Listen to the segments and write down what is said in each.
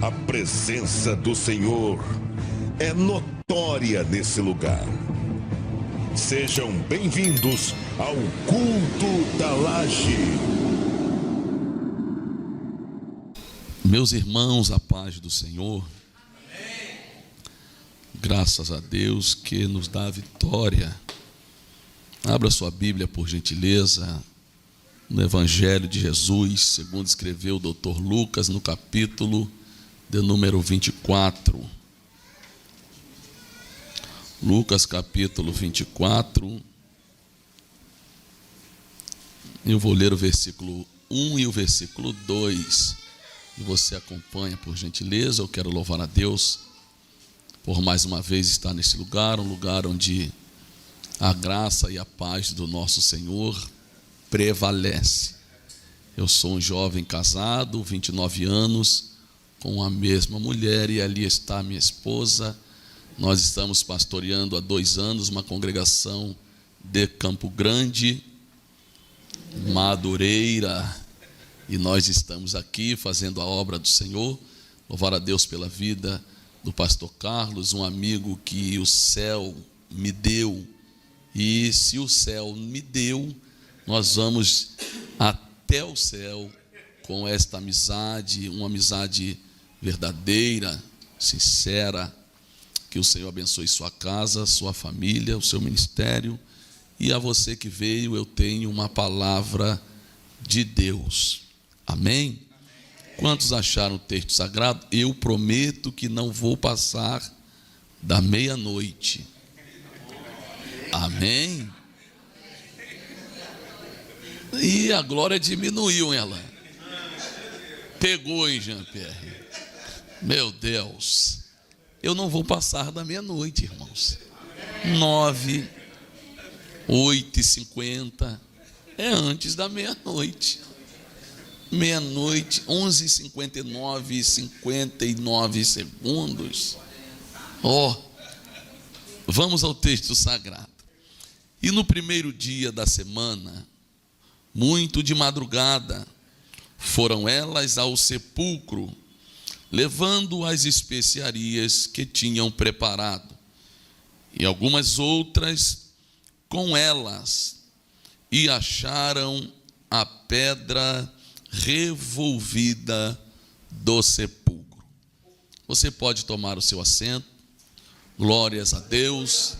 A presença do Senhor é notória nesse lugar. Sejam bem-vindos ao Culto da Laje. Meus irmãos, a paz do Senhor. Graças a Deus que nos dá a vitória. Abra sua Bíblia, por gentileza, no Evangelho de Jesus, segundo escreveu o Dr. Lucas, no capítulo de número 24. Lucas, capítulo 24. Eu vou ler o versículo 1 e o versículo 2. E você acompanha, por gentileza. Eu quero louvar a Deus por mais uma vez estar nesse lugar, um lugar onde a graça e a paz do nosso Senhor prevalece. Eu sou um jovem casado, 29 anos, com a mesma mulher, e ali está minha esposa. Nós estamos pastoreando há 2 anos uma congregação de Campo Grande, Madureira, e nós estamos aqui fazendo a obra do Senhor. Louvar a Deus pela vida do pastor Carlos, um amigo que o céu me deu, e se o céu me deu, nós vamos até o céu com esta amizade, uma amizade verdadeira, sincera. Que o Senhor abençoe sua casa, sua família, o seu ministério, e a você que veio, eu tenho uma palavra de Deus. Amém? Quantos acharam o texto sagrado? Eu prometo que não vou passar da meia-noite. Amém? E a glória diminuiu, ela. Pegou, hein, Jean-Pierre? Meu Deus. Eu não vou passar da meia-noite, irmãos. 9, 8h50. É antes da meia-noite. Meia-noite, 11h59, 59 segundos. Vamos ao texto sagrado. E no primeiro dia da semana, muito de madrugada, foram elas ao sepulcro, levando as especiarias que tinham preparado, e algumas outras com elas, e acharam a pedra revolvida do sepulcro. Você pode tomar o seu assento. Glórias a Deus.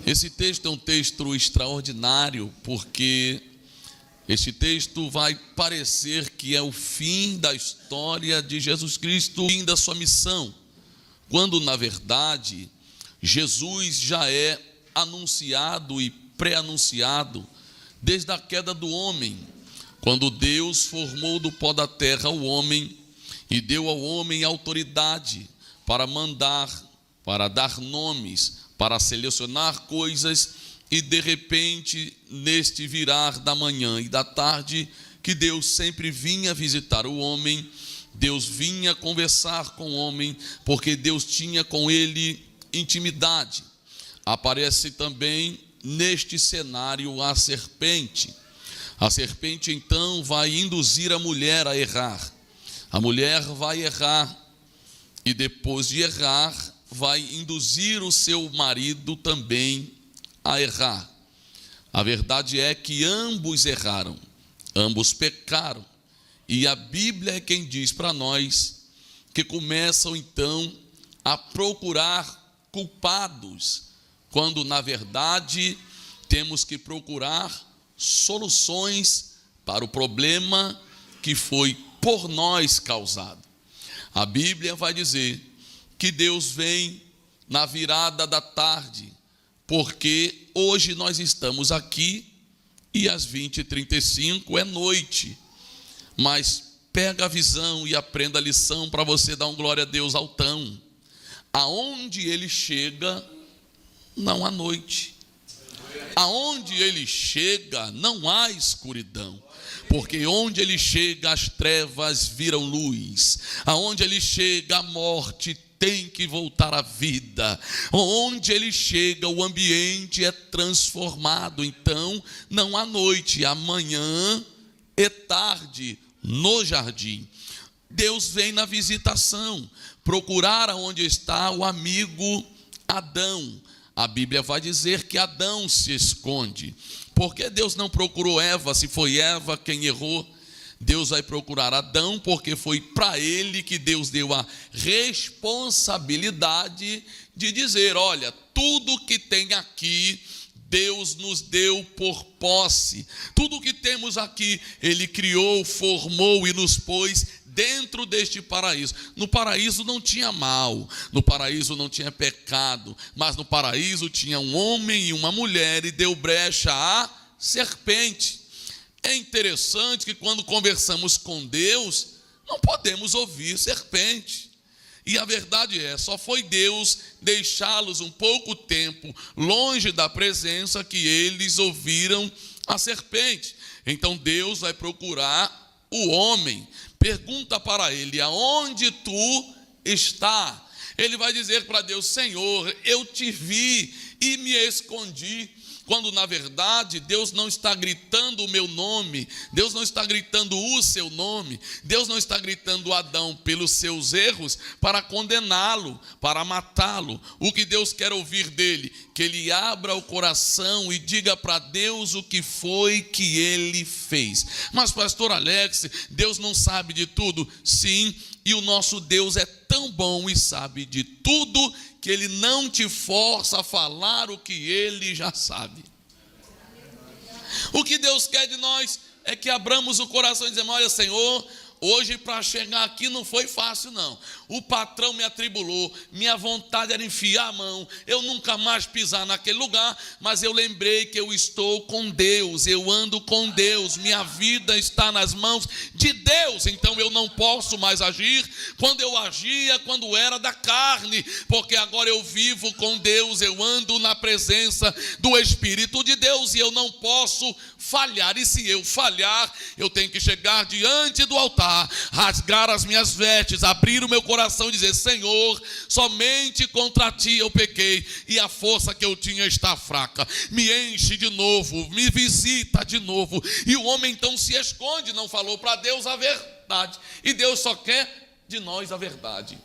Esse texto é um texto extraordinário, porque este texto vai parecer que é o fim da história de Jesus Cristo, o fim da sua missão, quando na verdade Jesus já é anunciado e pré-anunciado desde a queda do homem, quando Deus formou do pó da terra o homem e deu ao homem autoridade para mandar, para dar nomes, para selecionar coisas, e de repente, neste virar da manhã e da tarde, que Deus sempre vinha visitar o homem, Deus vinha conversar com o homem, porque Deus tinha com ele intimidade. Aparece também neste cenário a serpente. A serpente então vai induzir a mulher a errar. A mulher vai errar e depois de errar vai induzir o seu marido também a errar. A verdade é que ambos erraram, ambos pecaram. E a Bíblia é quem diz para nós que começam então a procurar culpados, quando na verdade temos que procurar soluções para o problema que foi por nós causado. A Bíblia vai dizer que Deus vem na virada da tarde, porque hoje nós estamos aqui e às 20h35 é noite. Mas pega a visão e aprenda a lição para você dar um glória a Deus altão. Aonde ele chega, não há noite. Aonde ele chega, não há escuridão. Porque onde ele chega, as trevas viram luz. Aonde ele chega, a morte tem que voltar à vida. Onde ele chega, o ambiente é transformado. Então, não há noite, amanhã é tarde no jardim. Deus vem na visitação, procurar onde está o amigo Adão. A Bíblia vai dizer que Adão se esconde. Por que Deus não procurou Eva, se foi Eva quem errou? Deus vai procurar Adão, porque foi para ele que Deus deu a responsabilidade de dizer: olha, tudo que tem aqui, Deus nos deu por posse. Tudo que temos aqui, Ele criou, formou e nos pôs dentro deste paraíso. No paraíso não tinha mal, no paraíso não tinha pecado, mas no paraíso tinha um homem e uma mulher, e deu brecha à serpente. É interessante que quando conversamos com Deus, não podemos ouvir serpente. E a verdade é, só foi Deus deixá-los um pouco tempo longe da presença que eles ouviram a serpente. Então Deus vai procurar o homem, pergunta para ele: aonde tu está? Ele vai dizer para Deus: Senhor, eu te vi e me escondi. Quando na verdade Deus não está gritando o meu nome, Deus não está gritando o seu nome, Deus não está gritando Adão pelos seus erros para condená-lo, para matá-lo. O que Deus quer ouvir dele? Que ele abra o coração e diga para Deus o que foi que ele fez. Mas pastor Alex, Deus não sabe de tudo? Sim, e o nosso Deus é tão bom e sabe de tudo que Ele não te força a falar o que Ele já sabe. O que Deus quer de nós é que abramos o coração e dizemos: olha, Senhor, hoje para chegar aqui não foi fácil não. O patrão me atribulou, minha vontade era enfiar a mão, eu nunca mais pisar naquele lugar, mas eu lembrei que eu estou com Deus, eu ando com Deus, minha vida está nas mãos de Deus, então eu não posso mais agir quando eu agia, quando era da carne, porque agora eu vivo com Deus, eu ando na presença do Espírito de Deus e eu não posso falhar. E se eu falhar, eu tenho que chegar diante do altar, rasgar as minhas vestes, abrir o meu coração e dizer: Senhor, somente contra ti eu pequei e a força que eu tinha está fraca, me enche de novo, me visita de novo. E o homem então se esconde, não falou para Deus a verdade, e Deus só quer de nós a verdade.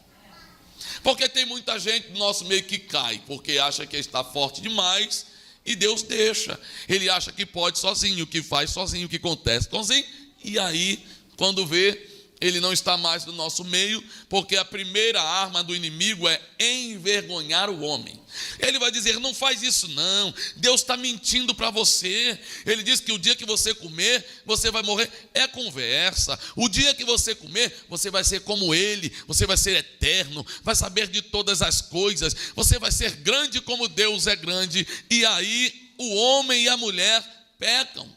Porque tem muita gente no nosso meio que cai, porque acha que está forte demais e Deus deixa. Ele acha que pode sozinho, que faz sozinho, que acontece sozinho, e aí quando vê, ele não está mais no nosso meio, porque a primeira arma do inimigo é envergonhar o homem. Ele vai dizer: não faz isso não, Deus está mentindo para você. Ele diz que o dia que você comer, você vai morrer. É conversa. O dia que você comer, você vai ser como ele, você vai ser eterno, vai saber de todas as coisas, você vai ser grande como Deus é grande. E aí o homem e a mulher pecam.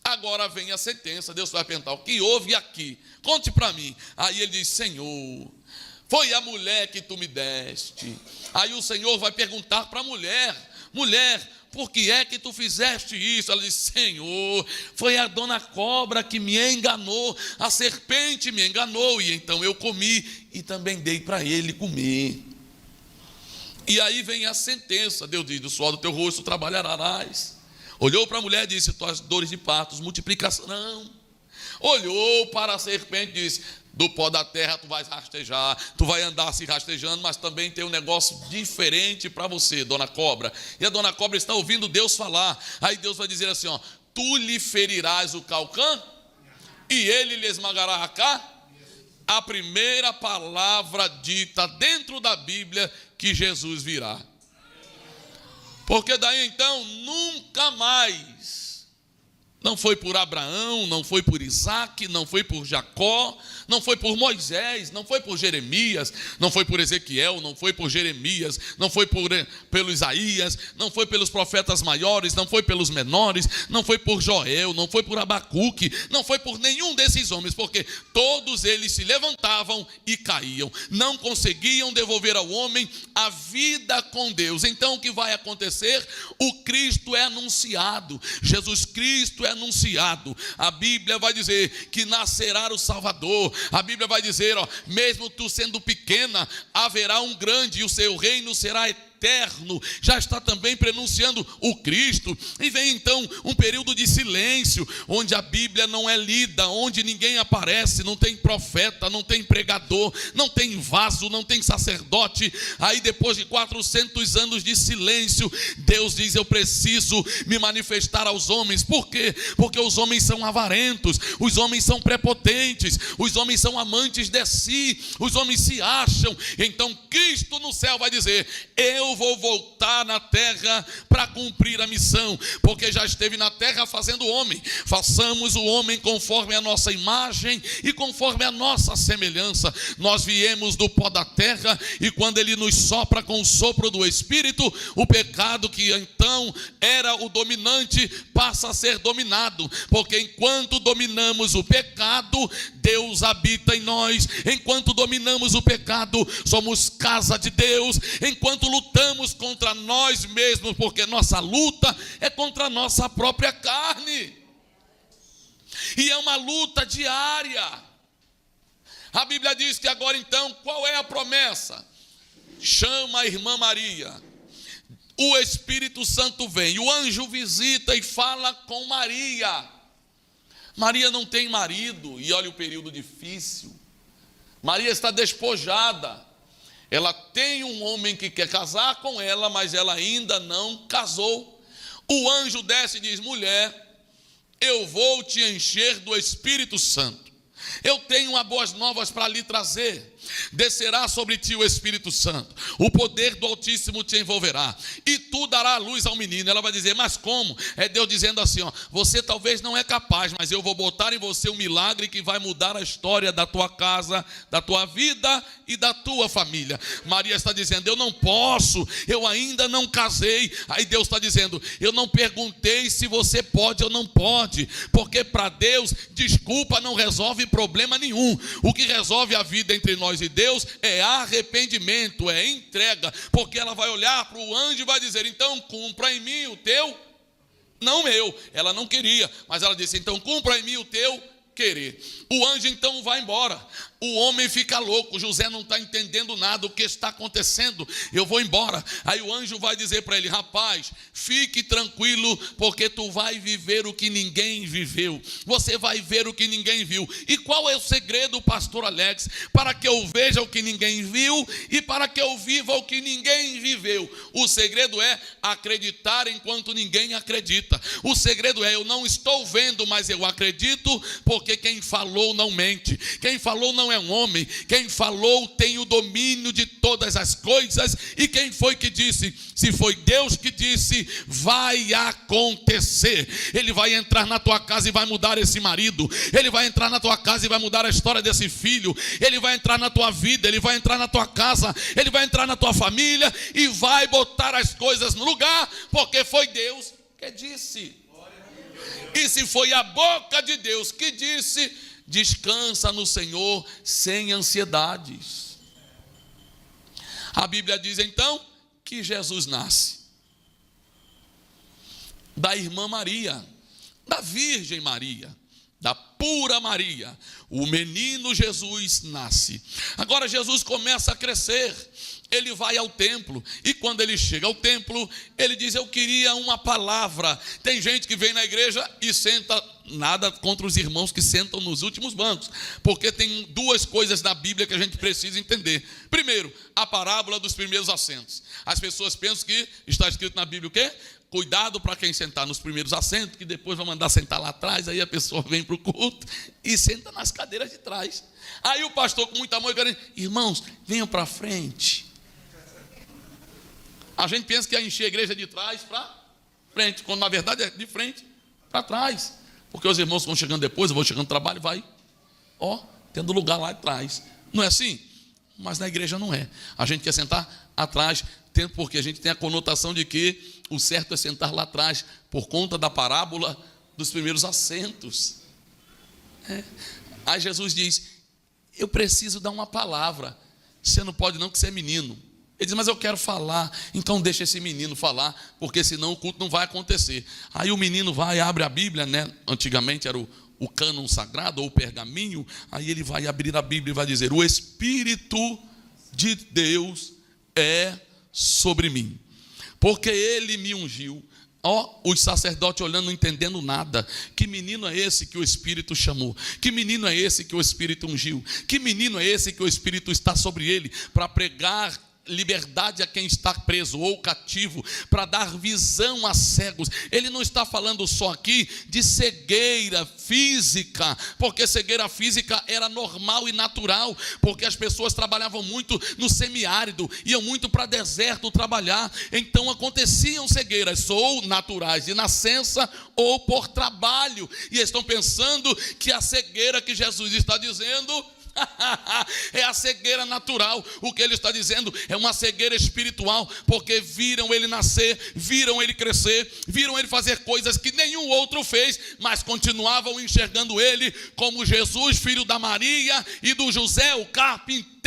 Agora vem a sentença. Deus vai perguntar: o que houve aqui? Conte para mim. Aí ele diz: Senhor, foi a mulher que tu me deste. Aí o Senhor vai perguntar para a mulher: mulher, por que é que tu fizeste isso? Ela diz: Senhor, foi a dona cobra que me enganou, a serpente me enganou, e então eu comi e também dei para ele comer. E aí vem a sentença. Deus diz: do suor do teu rosto trabalharás. Olhou para a mulher e disse: tuas dores de partos multiplicarão. Olhou para a serpente e disse: do pó da terra tu vais rastejar, tu vai andar se rastejando, mas também tem um negócio diferente para você, dona cobra. E a dona cobra está ouvindo Deus falar. Aí Deus vai dizer assim: ó, tu lhe ferirás o calcã e ele lhe esmagará a cá. A primeira palavra dita dentro da Bíblia que Jesus virá. Porque daí então nunca mais, não foi por Abraão, não foi por Isaac, não foi por Jacó, não foi por Moisés, não foi por Jeremias, não foi por Ezequiel, não foi por Jeremias, não foi pelo Isaías, não foi pelos profetas maiores, não foi pelos menores, não foi por Joel, não foi por Abacuque, não foi por nenhum desses homens, porque todos eles se levantavam e caíam, não conseguiam devolver ao homem a vida com Deus. Então o que vai acontecer? O Cristo é anunciado, Jesus Cristo é anunciado. A Bíblia vai dizer que nascerá o Salvador. A Bíblia vai dizer, ó, mesmo tu sendo pequena, haverá um grande e o seu reino será eterno. eterno, já está também prenunciando o Cristo. E vem então um período de silêncio, onde a Bíblia não é lida, onde ninguém aparece, não tem profeta, não tem pregador, não tem vaso, não tem sacerdote. Aí depois de 400 anos de silêncio, Deus diz: eu preciso me manifestar aos homens. Por quê? Porque os homens são avarentos, os homens são prepotentes, os homens são amantes de si, os homens se acham. Então Cristo no céu vai dizer: eu vou voltar na terra para cumprir a missão, porque já esteve na terra fazendo o homem. Façamos o homem conforme a nossa imagem e conforme a nossa semelhança. Nós viemos do pó da terra, e quando ele nos sopra com o sopro do Espírito, o pecado que então era o dominante passa a ser dominado, porque enquanto dominamos o pecado, Deus habita em nós. Enquanto dominamos o pecado, somos casa de Deus. Enquanto lutamos contra nós mesmos, porque nossa luta é contra a nossa própria carne, e é uma luta diária. A Bíblia diz que agora então, qual é a promessa? Chama a irmã Maria, o Espírito Santo vem, o anjo visita e fala com Maria. Maria não tem marido, e olha o período difícil. Maria está despojada. Ela tem um homem que quer casar com ela, mas ela ainda não casou. O anjo desce e diz: mulher, eu vou te encher do Espírito Santo. Eu tenho uma boas novas para lhe trazer. Descerá sobre ti o Espírito Santo, o poder do Altíssimo te envolverá, e tu dará luz ao menino. Ela vai dizer: mas como? É Deus dizendo assim, ó: você talvez não é capaz, mas eu vou botar em você um milagre que vai mudar a história da tua casa, da tua vida e da tua família. Maria está dizendo: eu não posso, eu ainda não casei. Aí Deus está dizendo: eu não perguntei se você pode ou não pode, porque para Deus desculpa não resolve problema nenhum. O que resolve a vida entre nós e Deus é arrependimento, é entrega, porque ela vai olhar para o anjo e vai dizer: então cumpra em mim o teu, não meu. Ela não queria, mas ela disse: então cumpra em mim o teu querer. O anjo então vai embora. O homem fica louco. José não está entendendo nada. O que está acontecendo? Eu vou embora. Aí o anjo vai dizer para ele: rapaz, fique tranquilo, porque tu vai viver o que ninguém viveu. Você vai ver o que ninguém viu. E qual é o segredo, pastor Alex? Para que eu veja o que ninguém viu e para que eu viva o que ninguém viveu. O segredo é acreditar enquanto ninguém acredita. O segredo é: eu não estou vendo, mas eu acredito, porque quem falou não mente. Quem falou não é um homem. Quem falou tem o domínio de todas as coisas. E quem foi que disse? Se foi Deus que disse, vai acontecer. Ele vai entrar na tua casa e vai mudar esse marido. Ele vai entrar na tua casa e vai mudar a história desse filho. Ele vai entrar na tua vida, ele vai entrar na tua casa, ele vai entrar na tua família e vai botar as coisas no lugar, porque foi Deus que disse. E se foi a boca de Deus que disse, descansa no Senhor sem ansiedades. A Bíblia diz então que Jesus nasce da irmã Maria, da Virgem Maria, da pura Maria. O menino Jesus nasce. Agora Jesus começa a crescer. Ele vai ao templo, e quando ele chega ao templo, ele diz: eu queria uma palavra. Tem gente que vem na igreja e senta, nada contra os irmãos que sentam nos últimos bancos, porque tem duas coisas na Bíblia que a gente precisa entender. Primeiro, a parábola dos primeiros assentos. As pessoas pensam que está escrito na Bíblia o quê? Cuidado para quem sentar nos primeiros assentos, que depois vai mandar sentar lá atrás. Aí a pessoa vem para o culto e senta nas cadeiras de trás. Aí o pastor, com muito amor, diz: irmãos, venham para frente. A gente pensa que é encher a igreja de trás para frente, quando na verdade é de frente para trás. Porque os irmãos vão chegando depois, eu vou chegando no trabalho, vai, tendo lugar lá atrás. Não é assim? Mas na igreja não é. A gente quer sentar atrás, porque a gente tem a conotação de que o certo é sentar lá atrás, por conta da parábola dos primeiros assentos. Aí Jesus diz: eu preciso dar uma palavra. Você não pode não, que você é menino. Ele diz: mas eu quero falar. Então deixa esse menino falar, porque senão o culto não vai acontecer. Aí o menino vai, abre a Bíblia, né? Antigamente era o cânon sagrado, ou o pergaminho. Aí ele vai abrir a Bíblia e vai dizer: o Espírito de Deus é sobre mim, porque ele me ungiu. Os sacerdotes olhando, não entendendo nada. Que menino é esse que o Espírito chamou? Que menino é esse que o Espírito ungiu? Que menino é esse que o Espírito está sobre ele para pregar liberdade a quem está preso ou cativo, para dar visão a cegos? Ele não está falando só aqui de cegueira física, porque cegueira física era normal e natural, porque as pessoas trabalhavam muito no semiárido, iam muito para deserto trabalhar, então aconteciam cegueiras ou naturais de nascença ou por trabalho, e estão pensando que a cegueira que Jesus está dizendo é a cegueira natural. O que ele está dizendo é uma cegueira espiritual, porque viram ele nascer, viram ele crescer, viram ele fazer coisas que nenhum outro fez, mas continuavam enxergando ele como Jesus, filho da Maria e do José, o carpinteiro.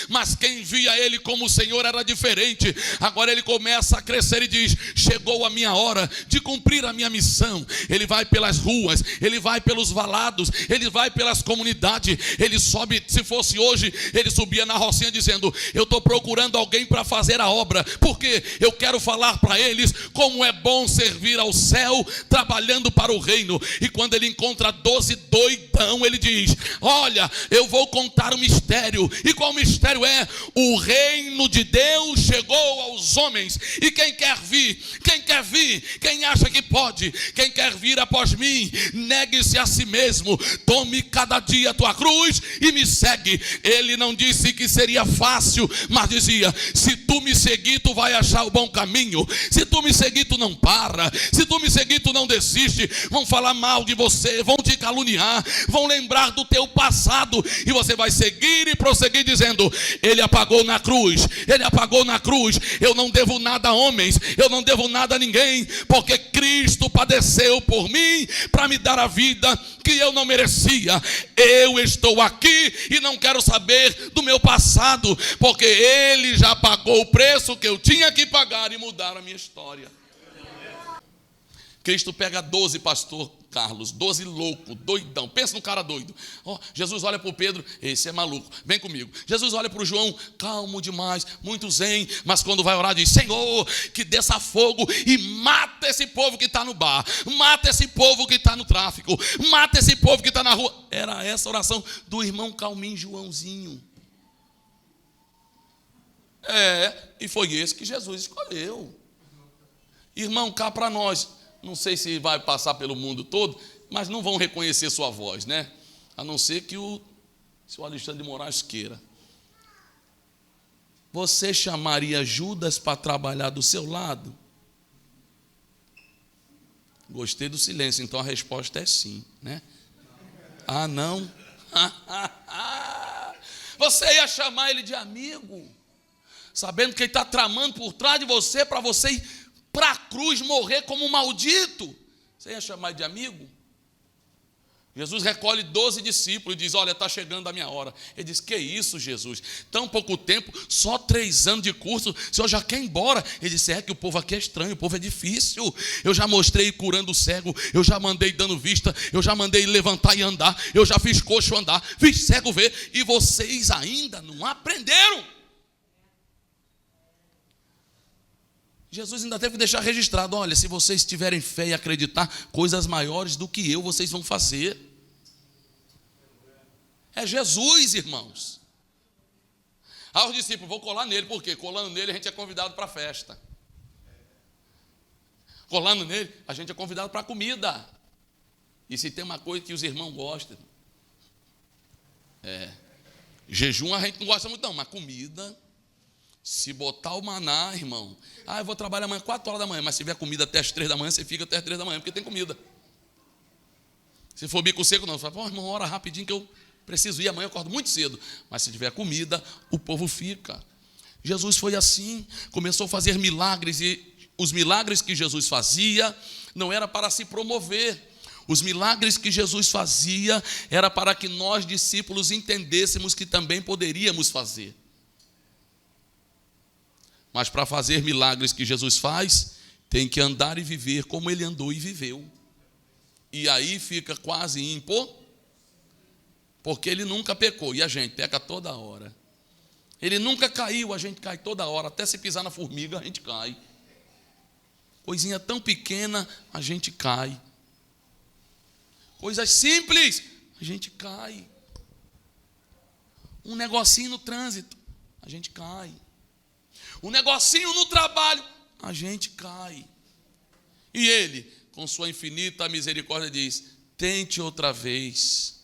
Mas quem via ele como o Senhor era diferente. Agora ele começa a crescer e diz: chegou a minha hora de cumprir a minha missão. Ele vai pelas ruas, ele vai pelos valados, ele vai pelas comunidades, ele sobe. Se fosse hoje, ele subia na rocinha dizendo: eu estou procurando alguém para fazer a obra, porque eu quero falar para eles como é bom servir ao céu, trabalhando para o reino. E quando ele encontra 12 doidão, ele diz: olha, eu vou contar o mistério. E qual mistério é? O reino de Deus chegou aos homens, e quem quer vir, quem acha que pode, quem quer vir após mim, negue-se a si mesmo, tome cada dia a tua cruz e me segue. Ele não disse que seria fácil, mas dizia: se tu me seguir, tu vai achar o bom caminho. Se tu me seguir, tu não para. Se tu me seguir, tu não desiste. Vão falar mal de você, vão te caluniar, vão lembrar do teu passado, e você vai seguir e prosseguir dizendo: ele apagou na cruz, ele apagou na cruz. Eu não devo nada a homens, eu não devo nada a ninguém, porque Cristo padeceu por mim para me dar a vida que eu não merecia. Eu estou aqui e não quero saber do meu passado, porque ele já pagou o preço que eu tinha que pagar e mudar a minha história. Cristo pega 12, pastor Carlos, 12 louco, doidão. Pensa no cara doido. Jesus olha para o Pedro: esse é maluco, vem comigo. Jesus olha para o João, calmo demais, muito zen, mas quando vai orar diz: Senhor, que desça fogo e mata esse povo que está no bar, mata esse povo que está no tráfico, mata esse povo que está na rua. Era essa a oração do irmão calminho Joãozinho. E foi esse que Jesus escolheu. Irmão, cá para nós, não sei se vai passar pelo mundo todo, mas não vão reconhecer sua voz, né? A não ser que o seu Alexandre de Moraes queira. Você chamaria Judas para trabalhar do seu lado? Gostei do silêncio, então a resposta é sim, né? Ah, não? Você ia chamar ele de amigo, sabendo que ele está tramando por trás de você para você ir para a cruz morrer como um maldito? Você ia chamar de amigo? Jesus recolhe 12 discípulos e diz: olha, está chegando a minha hora. Ele diz: que isso, Jesus? Tão pouco tempo, só 3 anos de curso, o senhor já quer ir embora? Ele disse: é que o povo aqui é estranho, o povo é difícil. Eu já mostrei curando o cego, eu já mandei dando vista, eu já mandei levantar e andar, eu já fiz coxo andar, fiz cego ver, e vocês ainda não aprenderam. Jesus ainda teve que deixar registrado: olha, se vocês tiverem fé e acreditar, coisas maiores do que eu vocês vão fazer. É Jesus, irmãos. Os discípulos: vou colar nele, por quê? Colando nele a gente é convidado para a festa. Colando nele a gente é convidado para a comida. E se tem uma coisa que os irmãos gostam, jejum a gente não gosta muito não, mas comida... Se botar o maná, irmão, eu vou trabalhar amanhã 4 horas da manhã, mas se tiver comida até as 3 da manhã, você fica até as 3 da manhã, porque tem comida. Se for bico seco, não, você fala: irmão, ora rapidinho que eu preciso ir, amanhã eu acordo muito cedo. Mas se tiver comida, o povo fica. Jesus foi assim, começou a fazer milagres, e os milagres que Jesus fazia não era para se promover. Os milagres que Jesus fazia era para que nós, discípulos, entendêssemos que também poderíamos fazer. Mas para fazer milagres que Jesus faz, tem que andar e viver como ele andou e viveu. E aí fica quase porque ele nunca pecou, e a gente peca toda hora. Ele nunca caiu, a gente cai toda hora. Até se pisar na formiga, a gente cai. Coisinha tão pequena, a gente cai. Coisas simples, a gente cai. Um negocinho no trânsito, a gente cai. Um negocinho no trabalho, a gente cai. E ele, com sua infinita misericórdia, diz: tente outra vez.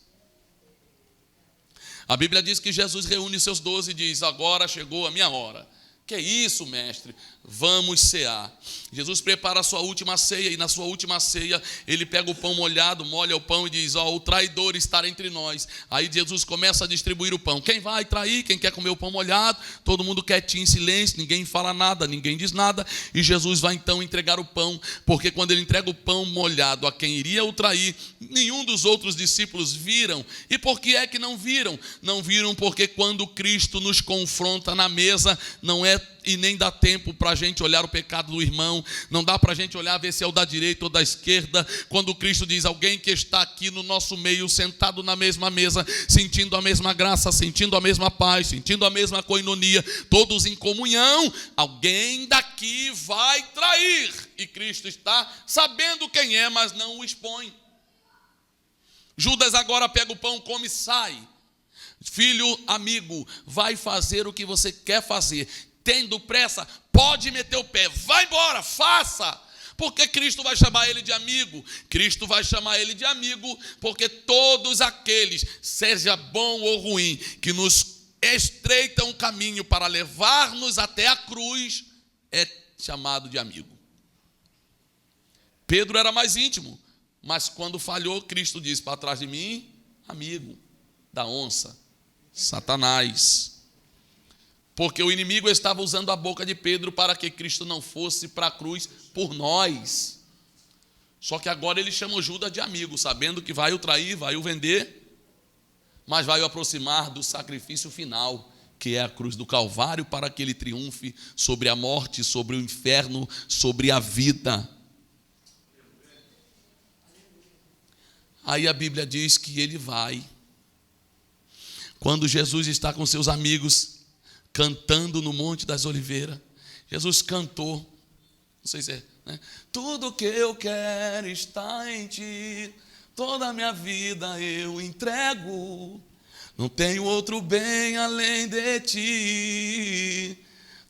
A Bíblia diz que Jesus reúne seus 12 e diz: agora chegou a minha hora. Que isso, mestre? Vamos cear. Jesus prepara a sua última ceia, e na sua última ceia, ele pega o pão molhado, molha o pão e diz: ó, o traidor está entre nós. Aí Jesus começa a distribuir o pão. Quem vai trair? Quem quer comer o pão molhado? Todo mundo quietinho, em silêncio, ninguém fala nada, ninguém diz nada. E Jesus vai então entregar o pão, porque quando ele entrega o pão molhado a quem iria o trair, nenhum dos outros discípulos viram. E por que é que não viram? Não viram porque quando Cristo nos confronta na mesa, não é e nem dá tempo para a gente olhar o pecado do irmão, não dá para a gente olhar, ver se é o da direita ou da esquerda. Quando Cristo diz: alguém que está aqui no nosso meio, sentado na mesma mesa, sentindo a mesma graça, sentindo a mesma paz, sentindo a mesma coinonia, todos em comunhão, alguém daqui vai trair. E Cristo está sabendo quem é, mas não o expõe. Judas agora pega o pão, come e sai. Filho, amigo, vai fazer o que você quer fazer. Tendo pressa, pode meter o pé, vai embora, faça. Porque Cristo vai chamar ele de amigo. Cristo vai chamar ele de amigo porque todos aqueles, seja bom ou ruim, que nos estreitam o caminho para levar-nos até a cruz, é chamado de amigo. Pedro era mais íntimo, mas quando falhou, Cristo disse: para trás de mim, amigo da onça, Satanás. Porque o inimigo estava usando a boca de Pedro para que Cristo não fosse para a cruz por nós. Só que agora ele chama o Judas de amigo, sabendo que vai o trair, vai o vender, mas vai o aproximar do sacrifício final, que é a cruz do Calvário, para que ele triunfe sobre a morte, sobre o inferno, sobre a vida. Aí a Bíblia diz que ele vai. Quando Jesus está com seus amigos cantando no Monte das Oliveiras, Jesus cantou, não sei se é, né? Tudo que eu quero está em ti, toda a minha vida eu entrego, não tenho outro bem além de ti,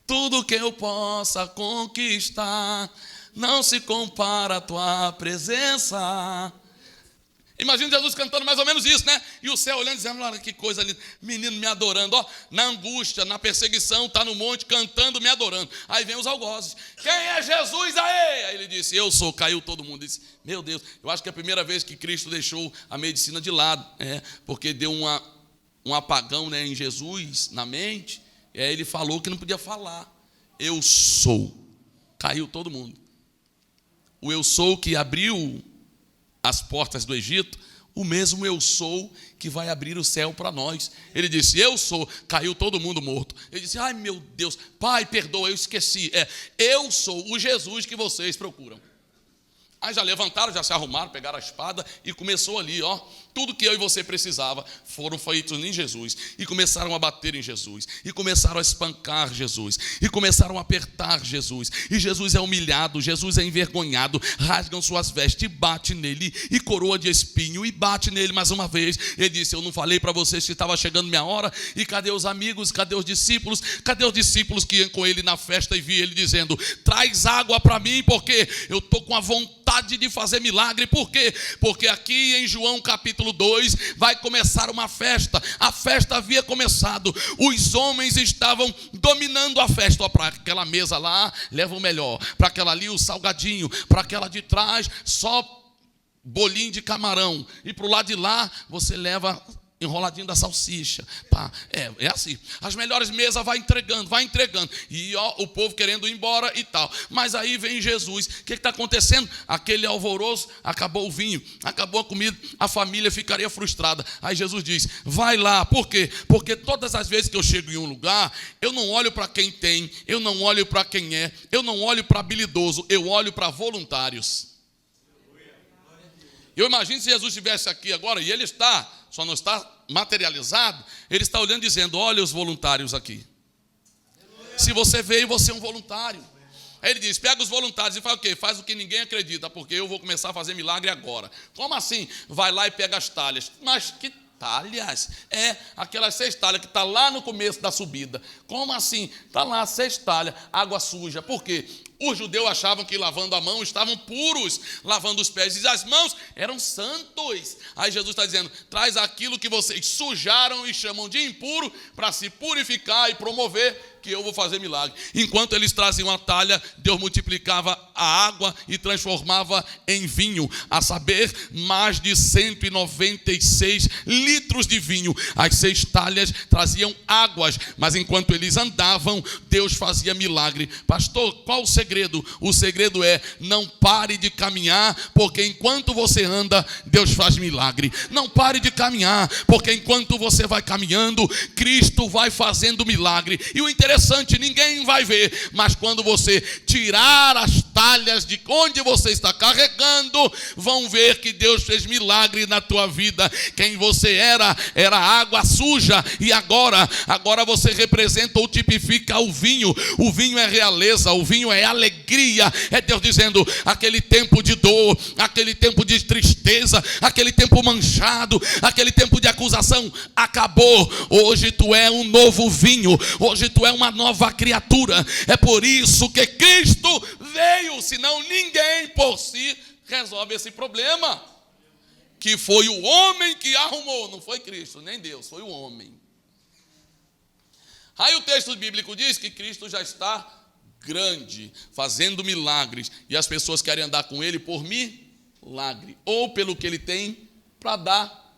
tudo que eu possa conquistar não se compara à tua presença. Imagina Jesus cantando mais ou menos isso, né? E o céu olhando e dizendo: olha que coisa linda, menino me adorando, ó, na angústia, na perseguição, está no monte cantando, me adorando. Aí vem os algozes: quem é Jesus aí? Aí ele disse: eu sou. Caiu todo mundo. Disse: meu Deus, eu acho que é a primeira vez que Cristo deixou a medicina de lado, porque deu um apagão, né, em Jesus, na mente, e aí ele falou que não podia falar. Eu sou. Caiu todo mundo. O eu sou que abriu as portas do Egito, o mesmo eu sou que vai abrir o céu para nós. Ele disse: eu sou. Caiu todo mundo morto. Ele disse: ai meu Deus, Pai, perdoa, eu esqueci. Eu sou o Jesus que vocês procuram. Aí já levantaram, já se arrumaram, pegaram a espada e começou ali, ó. Tudo que eu e você precisava foram feitos em Jesus. E começaram a bater em Jesus. E começaram a espancar Jesus. E começaram a apertar Jesus. E Jesus é humilhado, Jesus é envergonhado. Rasgam suas vestes e bate nele. E coroa de espinho e bate nele mais uma vez. Ele disse: eu não falei para vocês que estava chegando minha hora? E cadê os amigos? Cadê os discípulos? Cadê os discípulos que iam com ele na festa e vi ele dizendo: traz água para mim, porque eu estou com a vontade de fazer milagre. Por quê? Porque aqui em João capítulo 2 vai começar uma festa. A festa havia começado, os homens estavam dominando a festa. Ó, para aquela mesa lá leva o melhor, para aquela ali o salgadinho, para aquela de trás só bolinho de camarão, e para o lado de lá você leva enroladinho da salsicha. Pá, é assim. As melhores mesas vai entregando. E ó, o povo querendo ir embora e tal. Mas aí vem Jesus. O que está acontecendo? Aquele alvoroço, acabou o vinho, acabou a comida, a família ficaria frustrada. Aí Jesus diz: vai lá. Por quê? Porque todas as vezes que eu chego em um lugar, eu não olho para quem tem, eu não olho para quem é, eu não olho para habilidoso, eu olho para voluntários. Eu imagino se Jesus estivesse aqui agora, e ele está, só não está materializado, ele está olhando dizendo: olha os voluntários aqui. Se você veio, você é um voluntário. Aí ele diz, pega os voluntários e faz o quê? Faz o que ninguém acredita, porque eu vou começar a fazer milagre agora. Como assim? Vai lá e pega as talhas. Mas que talhas? É aquelas 6 talhas que está lá no começo da subida. Como assim? Está lá 6 talhas, água suja. Por quê? Os judeus achavam que lavando a mão estavam puros, lavando os pés. E as mãos eram santos. Aí Jesus está dizendo, traz aquilo que vocês sujaram e chamam de impuro para se purificar e promover, que eu vou fazer milagre. Enquanto eles traziam a talha, Deus multiplicava a água e transformava em vinho, a saber, mais de 196 litros de vinho. As 6 talhas traziam águas, mas enquanto eles andavam, Deus fazia milagre. Pastor, qual o segredo? O segredo é, não pare de caminhar, porque enquanto você anda, Deus faz milagre. Não pare de caminhar, porque enquanto você vai caminhando, Cristo vai fazendo milagre. E o interessante, ninguém vai ver, mas quando você tirar as talhas de onde você está carregando, vão ver que Deus fez milagre na tua vida. Quem você era água suja, e agora você representa ou tipifica o vinho. O vinho é realeza, o vinho é alegria. É Deus dizendo, aquele tempo de dor, aquele tempo de tristeza, aquele tempo manchado, aquele tempo de acusação, acabou. Hoje tu é um novo vinho, hoje tu é uma nova criatura. É por isso que Cristo veio, senão ninguém por si resolve esse problema. Que foi o homem que arrumou, não foi Cristo, nem Deus, foi o homem. Aí o texto bíblico diz que Cristo já está grande, fazendo milagres, e as pessoas querem andar com ele por milagre, ou pelo que ele tem para dar.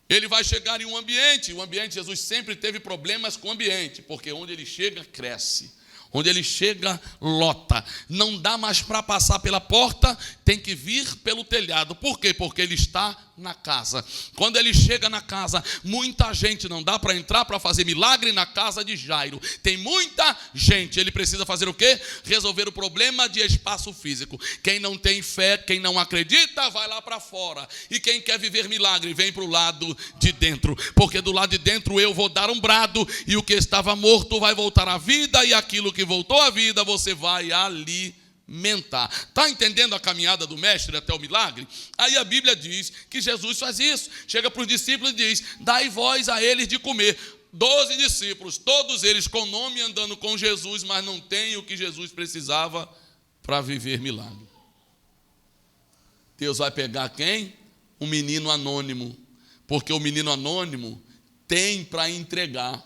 Ele vai chegar em um ambiente, o ambiente, Jesus sempre teve problemas com o ambiente, porque onde ele chega, cresce. Onde ele chega, lota. Não dá mais para passar pela porta, tem que vir pelo telhado. Por quê? Porque ele está na casa. Quando ele chega na casa, muita gente, não dá para entrar para fazer milagre na casa de Jairo. Tem muita gente. Ele precisa fazer o quê? Resolver o problema de espaço físico. Quem não tem fé, quem não acredita, vai lá para fora. E quem quer viver milagre, vem para o lado de dentro. Porque do lado de dentro eu vou dar um brado, e o que estava morto vai voltar à vida, e aquilo que voltou à vida, você vai alimentar. Está entendendo a caminhada do mestre até o milagre? Aí a Bíblia diz que Jesus faz isso. Chega para os discípulos e diz, dai vós a eles de comer. 12 discípulos, todos eles com nome, andando com Jesus, mas não tem o que Jesus precisava para viver milagre. Deus vai pegar quem? Um menino anônimo. Porque o menino anônimo tem para entregar.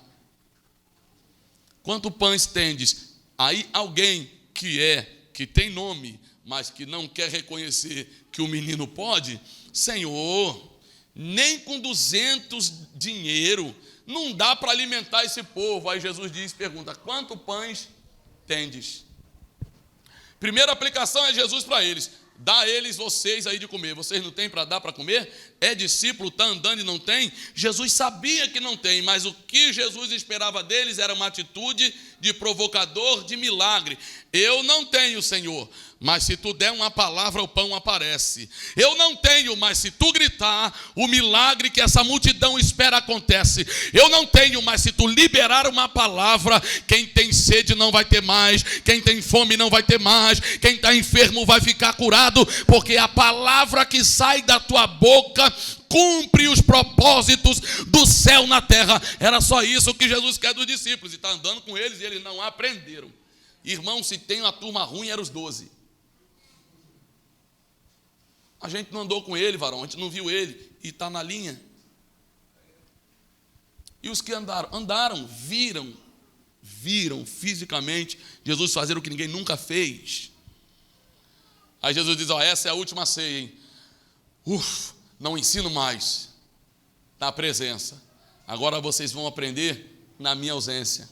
Quanto pães tendes? Aí alguém que tem nome, mas que não quer reconhecer que o menino pode, Senhor, nem com 200 dinheiro, não dá para alimentar esse povo. Aí Jesus pergunta, quanto pães tendes? Primeira aplicação é Jesus para eles. Dá a eles vocês aí de comer. Vocês não têm para dar para comer? É discípulo, está andando e não tem? Jesus sabia que não tem, mas o que Jesus esperava deles era uma atitude de provocador de milagre. Eu não tenho, Senhor, mas se tu der uma palavra, o pão aparece. Eu não tenho, mas se tu gritar, o milagre que essa multidão espera acontece. Eu não tenho, mas se tu liberar uma palavra, quem tem sede não vai ter mais, quem tem fome não vai ter mais, quem está enfermo vai ficar curado, porque a palavra que sai da tua boca cumpre os propósitos do céu na terra. Era só isso que Jesus quer dos discípulos, e está andando com eles e eles não aprenderam. Irmão, se tem uma turma ruim, eram os 12. A gente não andou com ele, varão, a gente não viu ele, e está na linha. E os que andaram, viram fisicamente Jesus fazer o que ninguém nunca fez. Aí Jesus diz, essa é a última ceia, hein? Não ensino mais na presença. Agora vocês vão aprender na minha ausência.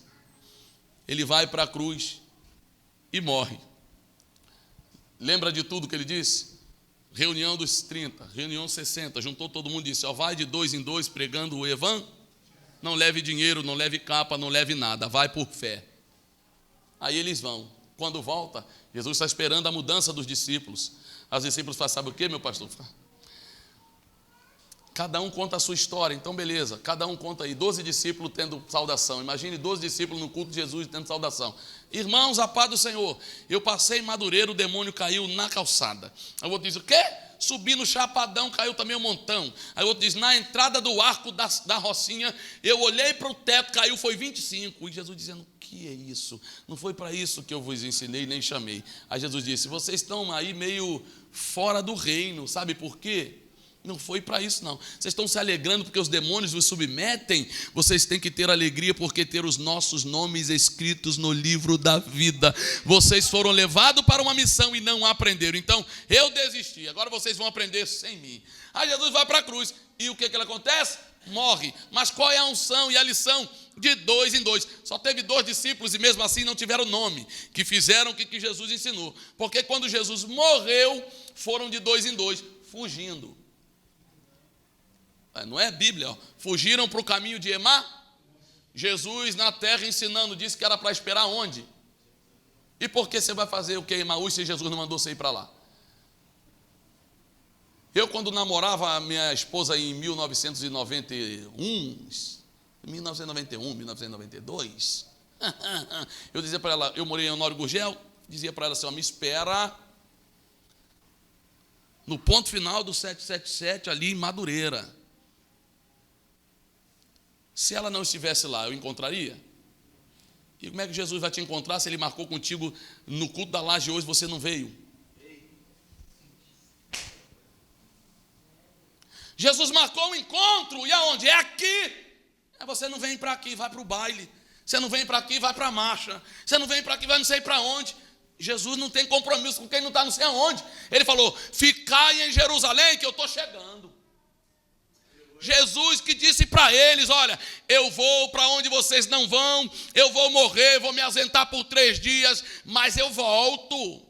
Ele vai para a cruz e morre. Lembra de tudo que ele disse? Reunião dos 30, reunião 60, juntou todo mundo e disse, vai de 2 em 2 pregando o evangelho. Não leve dinheiro, não leve capa, não leve nada, vai por fé. Aí eles vão. Quando volta, Jesus está esperando a mudança dos discípulos. Os discípulos falam, sabe o que, meu pastor? Cada um conta a sua história, então beleza, cada um conta aí, 12 discípulos tendo saudação, imagine 12 discípulos no culto de Jesus tendo saudação. Irmãos, a paz do Senhor, eu passei em Madureira, o demônio caiu na calçada. Aí o outro diz, o quê? Subi no Chapadão, caiu também um montão. Aí o outro diz, na entrada do arco da Rocinha, eu olhei para o teto, caiu, foi 25. E Jesus dizendo, o que é isso? Não foi para isso que eu vos ensinei, nem chamei. Aí Jesus disse, vocês estão aí meio fora do reino, sabe por quê? Não foi para isso não, vocês estão se alegrando porque os demônios vos submetem, vocês têm que ter alegria porque ter os nossos nomes escritos no livro da vida. Vocês foram levados para uma missão e não aprenderam, então eu desisti, agora vocês vão aprender sem mim. Aí Jesus vai para a cruz, e o que ele acontece? Morre. Mas qual é a unção e a lição? De 2 em 2, só teve 2 discípulos e mesmo assim não tiveram nome, que fizeram o que Jesus ensinou, porque quando Jesus morreu, foram de 2 em 2, fugindo. Não é Bíblia, ó. Fugiram para o caminho de Emá. Jesus na terra ensinando, disse que era para esperar onde? E por que você vai fazer o que Emaús se Jesus não mandou você ir para lá? Eu quando namorava a minha esposa em 1992, eu dizia para ela, eu morei em Honório Gurgel, dizia para ela assim, ó, me espera no ponto final do 777 ali em Madureira. Se ela não estivesse lá, eu encontraria? E como é que Jesus vai te encontrar se ele marcou contigo no culto da laje hoje, você não veio? Jesus marcou um encontro, e aonde? É aqui. Você não vem para aqui, vai para o baile. Você não vem para aqui, vai para a marcha. Você não vem para aqui, vai não sei para onde. Jesus não tem compromisso com quem não está não sei aonde. Ele falou, ficai em Jerusalém que eu estou chegando. Jesus que disse para eles, olha, eu vou para onde vocês não vão, eu vou morrer, vou me ausentar por 3 dias, mas eu volto.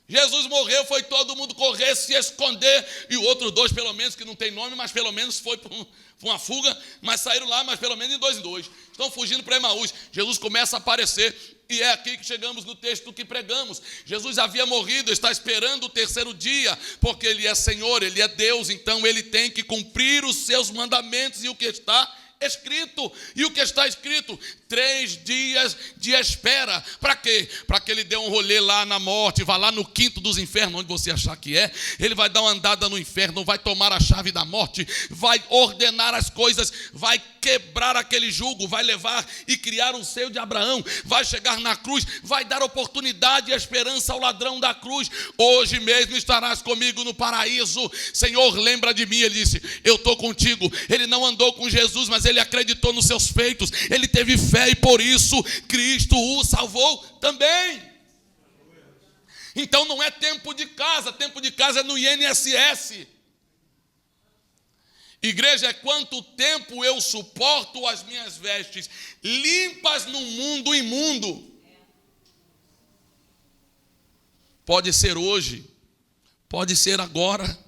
Jesus morreu, foi todo mundo correr, se esconder, e os outros 2, pelo menos, que não tem nome, mas pelo menos foi para uma fuga, mas saíram lá, mas pelo menos em 2 em 2. Estão fugindo para Emaús. Jesus começa a aparecer, e é aqui que chegamos no texto que pregamos. Jesus havia morrido, está esperando o 3º dia, porque Ele é Senhor, Ele é Deus, então Ele tem que cumprir os seus mandamentos e o que está escrito. E o que está escrito? 3 dias de espera. Para quê? Para que ele dê um rolê lá na morte, vá lá no quinto dos infernos, onde você achar que é. Ele vai dar uma andada no inferno, vai tomar a chave da morte, vai ordenar as coisas, vai quebrar aquele jugo, vai levar e criar um seio de Abraão, vai chegar na cruz, vai dar oportunidade e esperança ao ladrão da cruz. Hoje mesmo estarás comigo no paraíso. Senhor, lembra de mim. Ele disse, eu estou contigo. Ele não andou com Jesus, mas ele acreditou nos seus feitos, ele teve fé e por isso Cristo o salvou também. Então não é tempo de casa é no INSS. Igreja, é quanto tempo eu suporto as minhas vestes limpas no mundo imundo. Pode ser hoje, pode ser agora.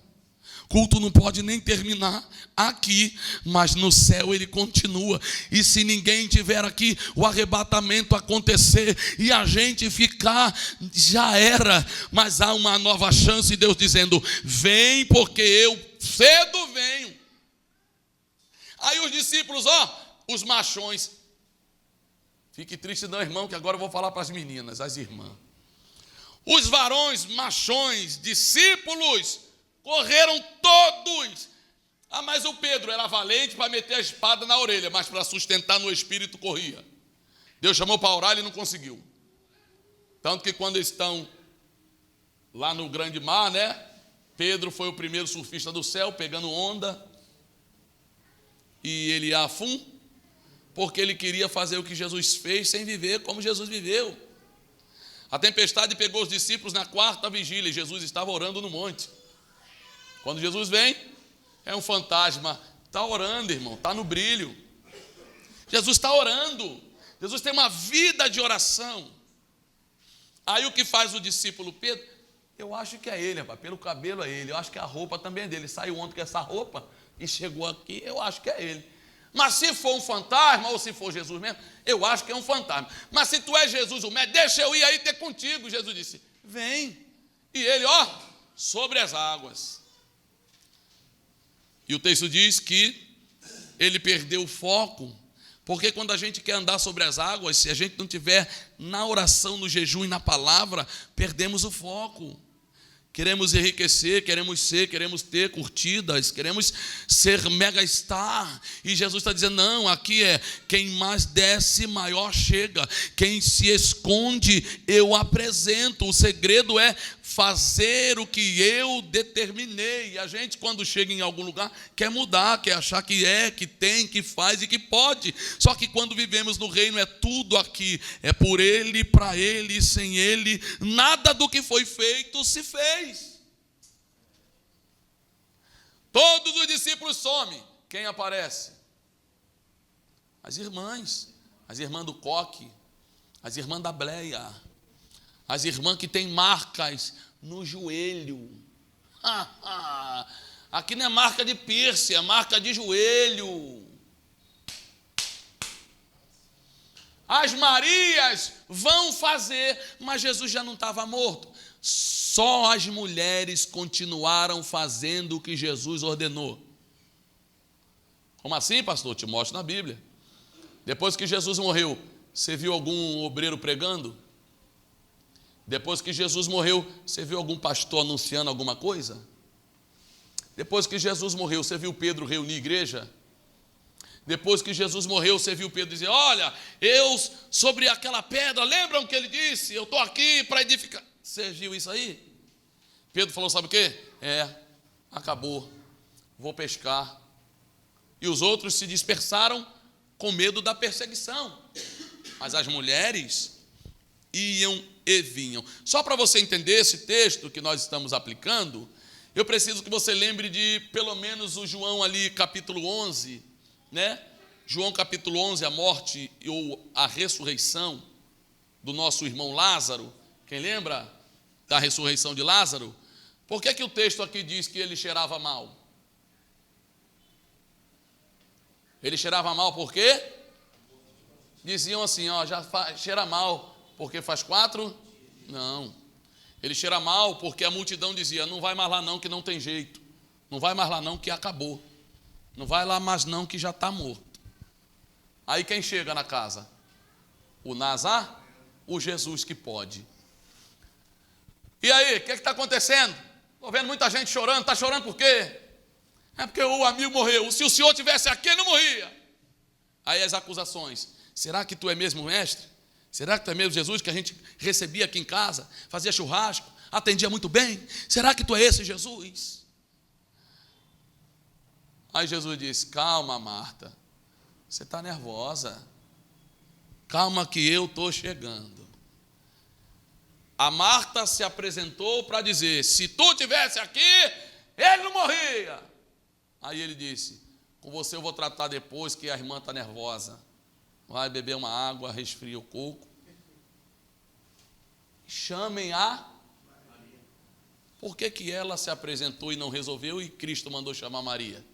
Culto não pode nem terminar aqui, mas no céu ele continua. E se ninguém tiver aqui, o arrebatamento acontecer e a gente ficar, já era. Mas há uma nova chance, Deus dizendo, vem porque eu cedo venho. Aí os discípulos, os machões. Fique triste não, irmão, que agora eu vou falar para as meninas, as irmãs. Os varões machões, discípulos, correram todos. Mas o Pedro era valente para meter a espada na orelha, mas para sustentar no espírito corria. Deus chamou para orar e ele não conseguiu. Tanto que quando estão lá no grande mar, Pedro foi o primeiro surfista do céu, pegando onda. E ele afundou, porque ele queria fazer o que Jesus fez sem viver como Jesus viveu. A tempestade pegou os discípulos na 4ª vigília e Jesus estava orando no monte. Quando Jesus vem, é um fantasma. Está orando, irmão, está no brilho. Jesus está orando. Jesus tem uma vida de oração. Aí o que faz o discípulo Pedro? Eu acho que é ele, rapaz, pelo cabelo é ele. Eu acho que a roupa também é dele. Saiu ontem com essa roupa e chegou aqui, eu acho que é ele. Mas se for um fantasma, ou se for Jesus mesmo, eu acho que é um fantasma. Mas se tu é Jesus, o mestre, deixa eu ir aí ter contigo. Jesus disse, vem. E ele, sobre as águas. E o texto diz que ele perdeu o foco, porque quando a gente quer andar sobre as águas, se a gente não tiver na oração, no jejum e na palavra, perdemos o foco. Queremos enriquecer, queremos ter curtidas, queremos ser mega star. E Jesus está dizendo, não, aqui é quem mais desce, maior chega. Quem se esconde, eu apresento. O segredo é fazer o que eu determinei. E a gente, quando chega em algum lugar, quer mudar, quer achar que é, que tem, que faz e que pode. Só que quando vivemos no reino, é tudo aqui. É por Ele, para Ele, sem Ele. Nada do que foi feito se fez. Todos os discípulos somem. Quem aparece? As irmãs do coque, as irmãs da bleia, as irmãs que têm marcas no joelho. Aqui não é marca de piercing, é marca de joelho. As Marias vão fazer, mas Jesus já não estava morto. Só as mulheres continuaram fazendo o que Jesus ordenou. Como assim, pastor? Te mostro na Bíblia. Depois que Jesus morreu, você viu algum obreiro pregando? Depois que Jesus morreu, você viu algum pastor anunciando alguma coisa? Depois que Jesus morreu, você viu Pedro reunir igreja? Depois que Jesus morreu, você viu Pedro dizer, olha, eu sobre aquela pedra, lembram que ele disse? Eu estou aqui para edificar. Você viu isso aí? Pedro falou, sabe o quê? Acabou, vou pescar. E os outros se dispersaram com medo da perseguição. Mas as mulheres iam e vinham. Só para você entender esse texto que nós estamos aplicando, eu preciso que você lembre de pelo menos o João ali, capítulo 11, né? João capítulo 11, a morte ou a ressurreição do nosso irmão Lázaro. Quem lembra da ressurreição de Lázaro? Por que o texto aqui diz que ele cheirava mal? Ele cheirava mal por quê? Diziam assim, cheira mal porque faz 4? Não. Ele cheira mal porque a multidão dizia, não vai mais lá não que não tem jeito. Não vai mais lá não que acabou. Não vai lá mais não que já está morto. Aí quem chega na casa? O Nazar? O Jesus que pode. E aí, o que está acontecendo? Estou vendo muita gente chorando. Está chorando por quê? É porque o amigo morreu. Se o senhor estivesse aqui, ele não morria. Aí as acusações. Será que tu é mesmo mestre? Será que tu é mesmo Jesus que a gente recebia aqui em casa? Fazia churrasco, atendia muito bem? Será que tu é esse Jesus? Aí Jesus disse, calma Marta, você está nervosa. Calma que eu estou chegando. A Marta se apresentou para dizer, se tu estivesse aqui, ele não morria. Aí ele disse, com você eu vou tratar depois que a irmã está nervosa. Vai beber uma água, resfria o coco. Chamem a... Por que ela se apresentou e não resolveu e Cristo mandou chamar Maria?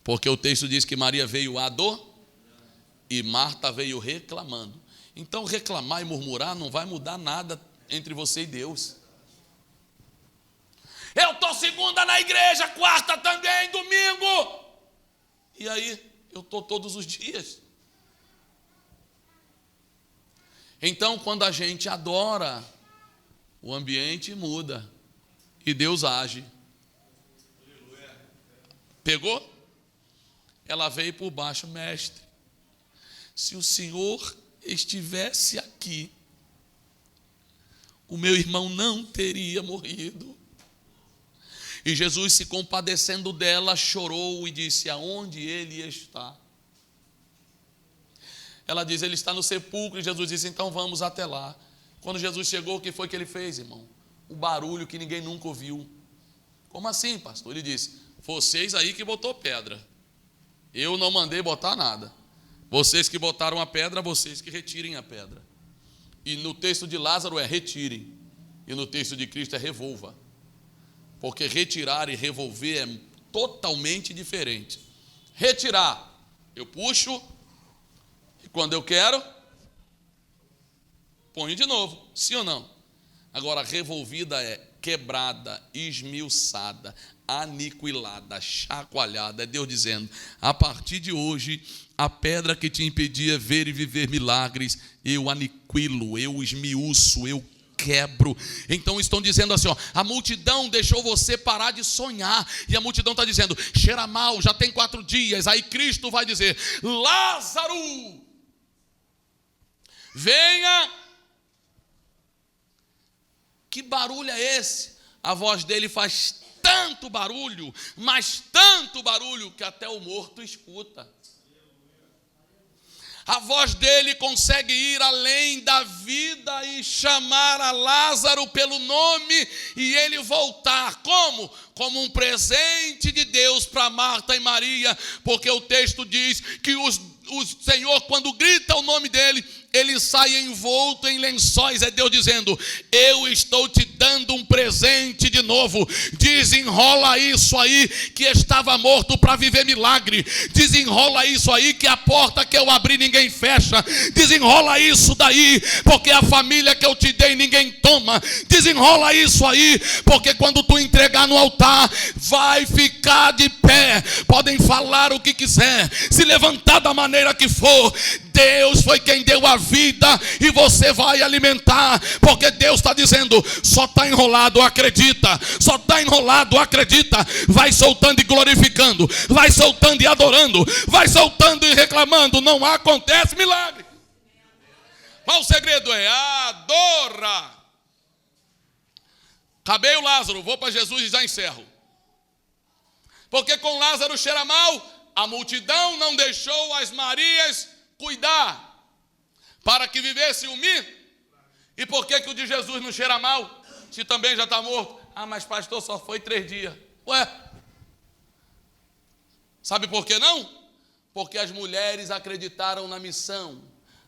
Porque o texto diz que Maria veio a dor e Marta veio reclamando. Então reclamar e murmurar não vai mudar nada entre você e Deus. Eu estou segunda na igreja, quarta também, domingo. E aí, eu estou todos os dias. Então, quando a gente adora, o ambiente muda e Deus age. Pegou? Ela veio por baixo, mestre. Se o Senhor estivesse aqui, o meu irmão não teria morrido. E Jesus, se compadecendo dela, chorou e disse, aonde ele está? Ela diz, ele está no sepulcro. E Jesus disse, então vamos até lá. Quando Jesus chegou, o que foi que ele fez, irmão? O barulho que ninguém nunca ouviu. Como assim, pastor? Ele disse, vocês aí que botou pedra. Eu não mandei botar nada. Vocês que botaram a pedra, vocês que retirem a pedra. E no texto de Lázaro é retirem. E no texto de Cristo é revolva. Porque retirar e revolver é totalmente diferente. Retirar, eu puxo, e quando eu quero, ponho de novo, sim ou não? Agora, revolvida é quebrada, esmiuçada, aniquilada, chacoalhada. É Deus dizendo: a partir de hoje, a pedra que te impedia ver e viver milagres, eu aniquilo, eu esmiuço, eu quebro. Então estão dizendo assim, ó, a multidão deixou você parar de sonhar, e a multidão está dizendo: cheira mal, já tem 4 dias. Aí Cristo vai dizer: Lázaro, venha. Que barulho é esse? A voz dele faz tanto barulho, mas tanto barulho, que até o morto escuta. A voz dele consegue ir além da vida e chamar a Lázaro pelo nome e ele voltar. Como? Como um presente de Deus para Marta e Maria, porque o texto diz que o Senhor, quando grita o nome dele, ele sai envolto em lençóis. É Deus dizendo: eu estou te dando um presente de novo. Desenrola isso aí que estava morto para viver milagre. Desenrola isso aí que a porta que eu abri ninguém fecha. Desenrola isso daí, porque a família que eu te dei ninguém toma. Desenrola isso aí, porque quando tu entregar no altar, vai ficar de pé. Podem falar o que quiser, se levantar da maneira que for, Deus foi quem deu a vida e você vai alimentar, porque Deus está dizendo: só está enrolado, acredita. Só está enrolado, acredita. Vai soltando e glorificando, vai soltando e adorando, vai soltando e reclamando, não acontece milagre. Qual o segredo? É adora. Acabei o Lázaro, vou para Jesus e já encerro. Porque com Lázaro cheira mal, a multidão não deixou as Marias cuidar, para que vivesse um milagre. E por que o de Jesus não cheira mal, se também já está morto? Ah, mas pastor, só foi 3 dias. Ué, sabe por que não? Porque as mulheres acreditaram na missão.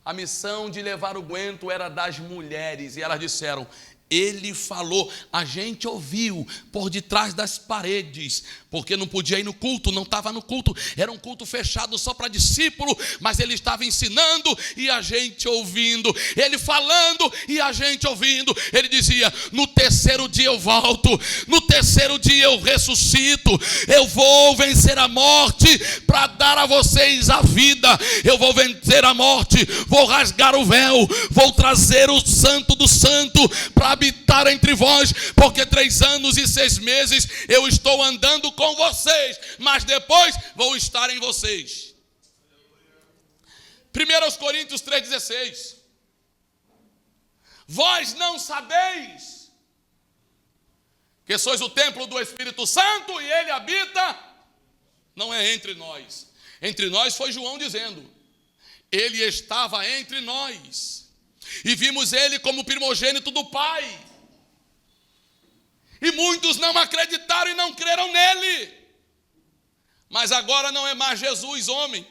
A missão de levar o guento era das mulheres, e elas disseram: ele falou, a gente ouviu por detrás das paredes, porque não podia ir no culto, não estava no culto, era um culto fechado só para discípulo, mas ele estava ensinando e a gente ouvindo, ele falando e a gente ouvindo. Ele dizia: no 3º dia eu volto, no 3º dia eu ressuscito, eu vou vencer a morte para dar a vocês a vida. Eu vou vencer a morte, vou rasgar o véu, vou trazer o santo do santo para habitar entre vós, porque 3 anos e 6 meses eu estou andando com vocês, mas depois vou estar em vocês. 1 Coríntios 3,16: vós não sabeis que sois o templo do Espírito Santo e ele habita, não é entre nós. Entre nós foi João dizendo: ele estava entre nós, e vimos ele como primogênito do Pai. E muitos não acreditaram e não creram nele. Mas agora não é mais Jesus homem,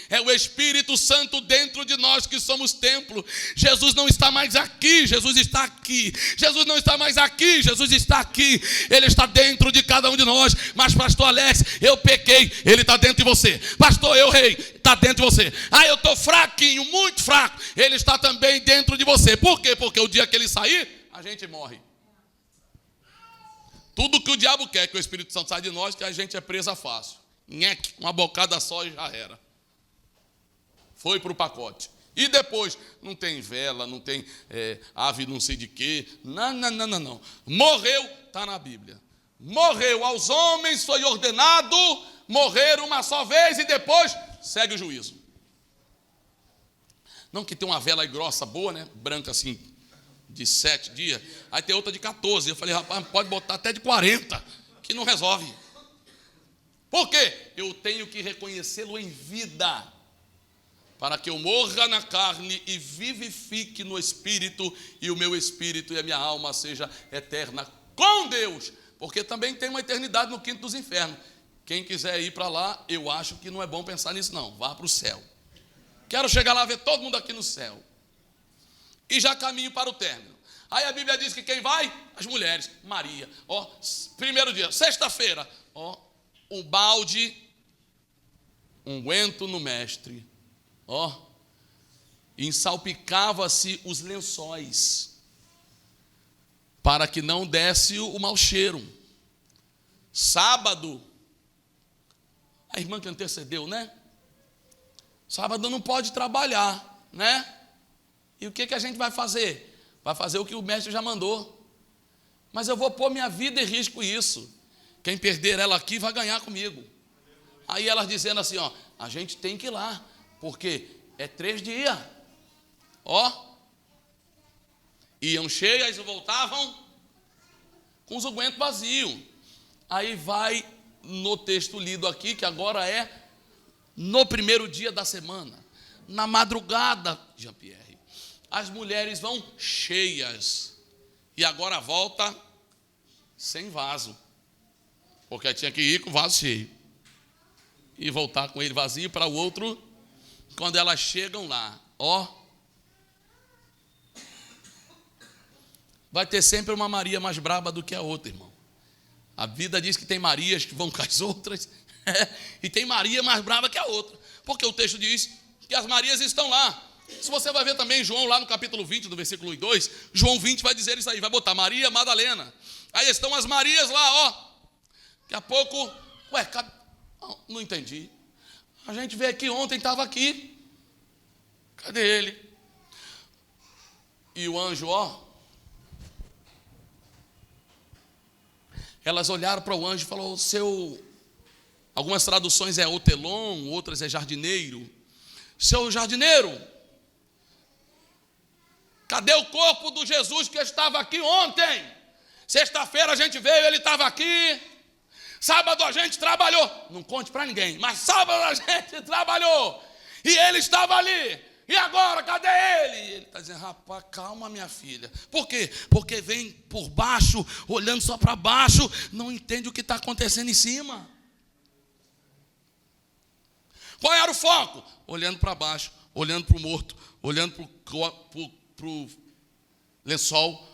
é o Espírito Santo dentro de nós que somos templo. Jesus não está mais aqui, Jesus está aqui. Jesus não está mais aqui, Jesus está aqui. Ele está dentro de cada um de nós. Mas pastor Alex, eu pequei, ele está dentro de você. Pastor, eu errei, está dentro de você. Ah, eu estou fraquinho, muito fraco, ele está também dentro de você. Por quê? Porque o dia que ele sair, a gente morre. Tudo que o diabo quer que o Espírito Santo saia de nós, que a gente é presa fácil. Nheque, uma bocada só e já era. Foi para o pacote. E depois, não tem vela, não tem ave não sei de quê. Não. Morreu, está na Bíblia. Morreu, aos homens foi ordenado morrer uma só vez e depois segue o juízo. Não que tem uma vela grossa boa, né? Branca assim, de 7 dias. Aí tem outra de 14. Eu falei: rapaz, pode botar até de 40, que não resolve. Por quê? Eu tenho que reconhecê-lo em vida, para que eu morra na carne e vivifique no espírito, e o meu espírito e a minha alma seja eterna com Deus, porque também tem uma eternidade no quinto dos infernos. Quem quiser ir para lá, eu acho que não é bom pensar nisso não, vá para o céu. Quero chegar lá, ver todo mundo aqui no céu, e já caminho para o término. Aí a Bíblia diz que quem vai? As mulheres. Maria, ó, 1º dia, sexta-feira, ó, um balde, unguento no mestre, ó, ensalpicava-se os lençóis. para que não desse o mau cheiro. Sábado, a irmã que antecedeu, né? Sábado não pode trabalhar, né? E o que a gente vai fazer? Vai fazer o que o mestre já mandou. Mas eu vou pôr minha vida em risco isso. Quem perder ela aqui vai ganhar comigo. Aí elas dizendo assim, ó, a gente tem que ir lá, porque é 3 dias. Ó, iam cheias e voltavam com os aguentos vazios. Aí vai no texto lido aqui, que agora é no primeiro dia da semana, na madrugada, Jean-Pierre, as mulheres vão cheias, e agora volta sem vaso, porque tinha que ir com o vaso cheio, e voltar com ele vazio para o outro. Quando elas chegam lá, ó, vai ter sempre uma Maria mais braba do que a outra, irmão. A vida diz que tem Marias que vão com as outras, e tem Maria mais brava que a outra, porque o texto diz que as Marias estão lá. Se você vai ver também João lá no capítulo 20, no versículo 2, João 20 vai dizer isso aí, vai botar Maria Madalena. Aí estão as Marias lá, ó. Daqui a pouco, não entendi. A gente veio aqui ontem, estava aqui. Cadê ele? E o anjo, ó. Elas olharam para o anjo e falaram, algumas traduções é hotelon, outras é jardineiro. Seu jardineiro, cadê o corpo do Jesus que estava aqui ontem? Sexta-feira a gente veio, ele estava aqui. Sábado a gente trabalhou. Não conte para ninguém, mas sábado a gente trabalhou. E ele estava ali. E agora, cadê ele? E ele está dizendo, rapaz, calma, minha filha. Por quê? Porque vem por baixo, olhando só para baixo, não entende o que está acontecendo em cima. Qual era o foco? Olhando para baixo, olhando para o morto, olhando para o lençol,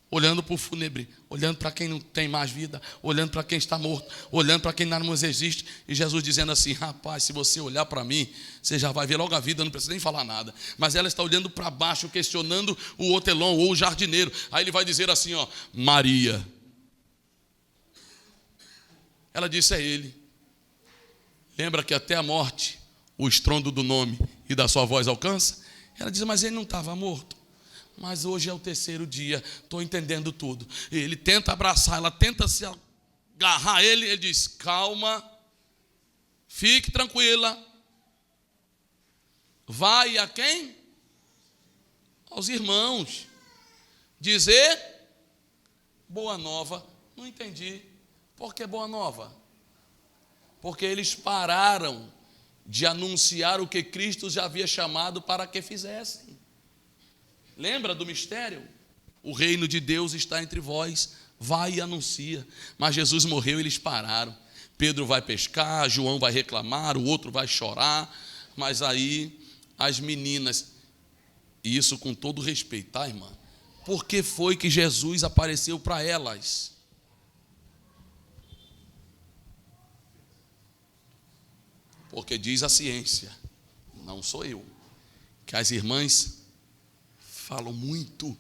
olhando para o fúnebre, olhando para quem não tem mais vida, olhando para quem está morto, olhando para quem não mais existe. E Jesus dizendo assim, rapaz, se você olhar para mim, você já vai ver logo a vida, não precisa nem falar nada. Mas ela está olhando para baixo, questionando o hotelão ou o jardineiro. Aí ele vai dizer assim, ó, Maria. Ela disse, é ele. Lembra que até a morte, o estrondo do nome e da sua voz alcança? Ela diz, mas ele não estava morto. Mas hoje é o 3º dia, estou entendendo tudo. Ele tenta abraçar, ela tenta se agarrar a ele. Ele diz, calma, fique tranquila. Vai a quem? Aos irmãos. Dizer boa nova. Não entendi. Por que boa nova? Porque eles pararam de anunciar o que Cristo já havia chamado para que fizessem. Lembra do mistério? O reino de Deus está entre vós, vai e anuncia. Mas Jesus morreu e eles pararam. Pedro vai pescar, João vai reclamar, o outro vai chorar. Mas aí as meninas, e isso com todo respeito, tá, irmã? Por que foi que Jesus apareceu para elas? Porque diz a ciência, não sou eu, que as irmãs falam muito.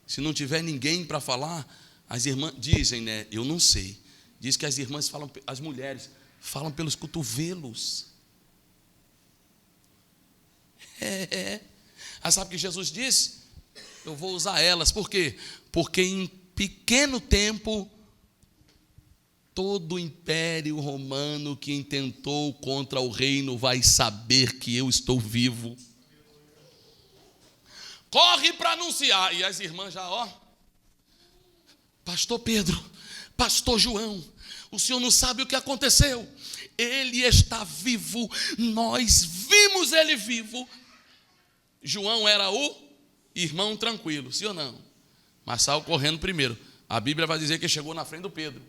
Se não tiver ninguém para falar, as irmãs dizem, né? Eu não sei. Diz que as irmãs falam, as mulheres falam pelos cotovelos. Aí sabe o que Jesus disse? Eu vou usar elas. Por quê? Porque em pequeno tempo todo o império romano que intentou contra o reino vai saber que eu estou vivo. Corre para anunciar. E as irmãs já, ó. Pastor Pedro, pastor João, o senhor não sabe o que aconteceu. Ele está vivo. Nós vimos ele vivo. João era o irmão tranquilo, sim ou não? Mas saiu correndo primeiro. A Bíblia vai dizer que chegou na frente do Pedro.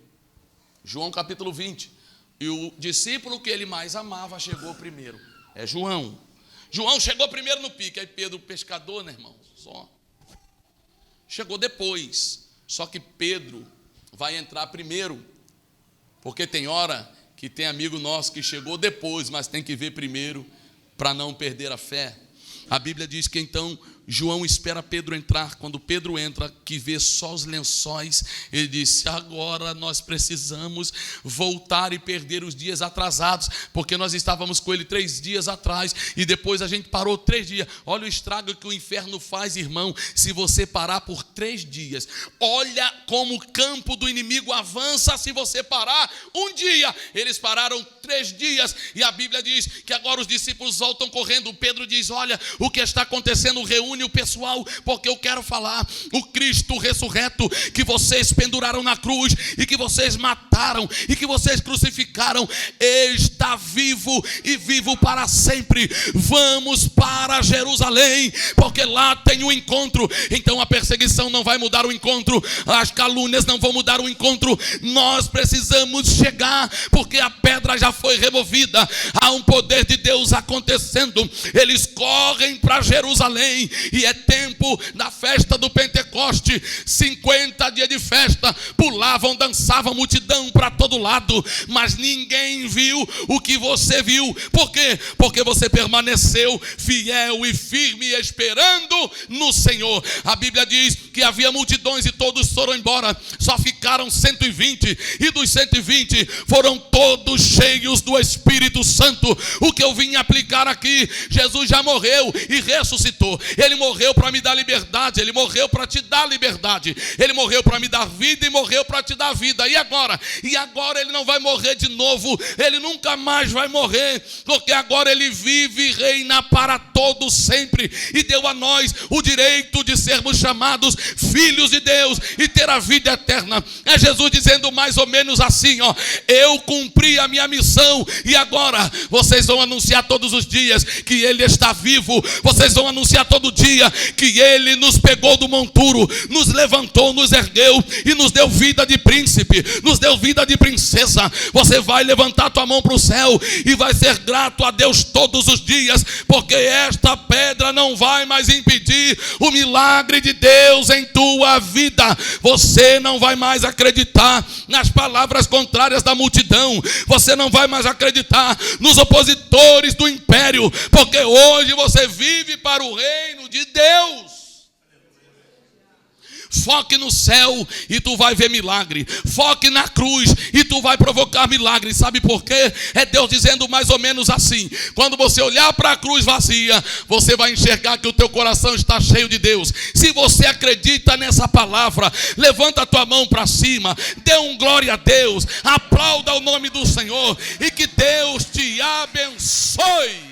João capítulo 20. E o discípulo que ele mais amava chegou primeiro. É João. João chegou primeiro no pique. Aí Pedro, pescador, né, irmão? Só. Chegou depois. Só que Pedro vai entrar primeiro. Porque tem hora que tem amigo nosso que chegou depois, mas tem que ver primeiro para não perder a fé. A Bíblia diz que então João espera Pedro entrar. Quando Pedro entra, que vê só os lençóis, ele disse: agora nós precisamos voltar e perder os dias atrasados, porque nós estávamos com ele 3 dias atrás, e depois a gente parou 3 dias. Olha o estrago que o inferno faz, irmão, se você parar por 3 dias. Olha como o campo do inimigo avança se você parar um dia. Eles pararam 3 dias, e a Bíblia diz que agora os discípulos voltam correndo. Pedro diz: olha, o que está acontecendo, reúne o pessoal, porque eu quero falar. O Cristo ressurreto, que vocês penduraram na cruz, e que vocês mataram, e que vocês crucificaram, está vivo, e vivo para sempre. Vamos para Jerusalém, porque lá tem um encontro. Então a perseguição não vai mudar o encontro, as calúnias não vão mudar o encontro. Nós precisamos chegar, porque a pedra já foi removida. Há um poder de Deus acontecendo. Eles correm para Jerusalém, e é tempo da festa do Pentecoste. 50 dias de festa, pulavam, dançavam, multidão para todo lado, mas ninguém viu o que você viu. Por quê? Porque você permaneceu fiel e firme, esperando no Senhor. A Bíblia diz que havia multidões e todos foram embora, só ficaram 120, e dos 120 foram todos cheios do Espírito Santo. O que eu vim aplicar aqui: Jesus já morreu e ressuscitou. Ele morreu para me dar liberdade, ele morreu para te dar liberdade, ele morreu para me dar vida e morreu para te dar vida. E agora? E agora ele não vai morrer de novo, ele nunca mais vai morrer, porque agora ele vive e reina para todo sempre, e deu a nós o direito de sermos chamados filhos de Deus e ter a vida eterna. É Jesus dizendo mais ou menos assim, ó: eu cumpri a minha missão, e agora vocês vão anunciar todos os dias que ele está vivo. Vocês vão anunciar todo dia que ele nos pegou do monturo, nos levantou, nos ergueu e nos deu vida de príncipe, nos deu vida de princesa. Você vai levantar tua mão para o céu e vai ser grato a Deus todos os dias, porque esta pedra não vai mais impedir o milagre de Deus em tua vida. Você não vai mais acreditar nas palavras contrárias da multidão, você não vai mais acreditar nos opositores do império, porque hoje você vive para o reino de Deus. Foque no céu e tu vai ver milagre. Foque na cruz e tu vai provocar milagre. Sabe por quê? É Deus dizendo mais ou menos assim: quando você olhar para a cruz vazia, você vai enxergar que o teu coração está cheio de Deus. Se você acredita nessa palavra, levanta a tua mão para cima, dê um glória a Deus, aplauda o nome do Senhor, e que Deus te abençoe.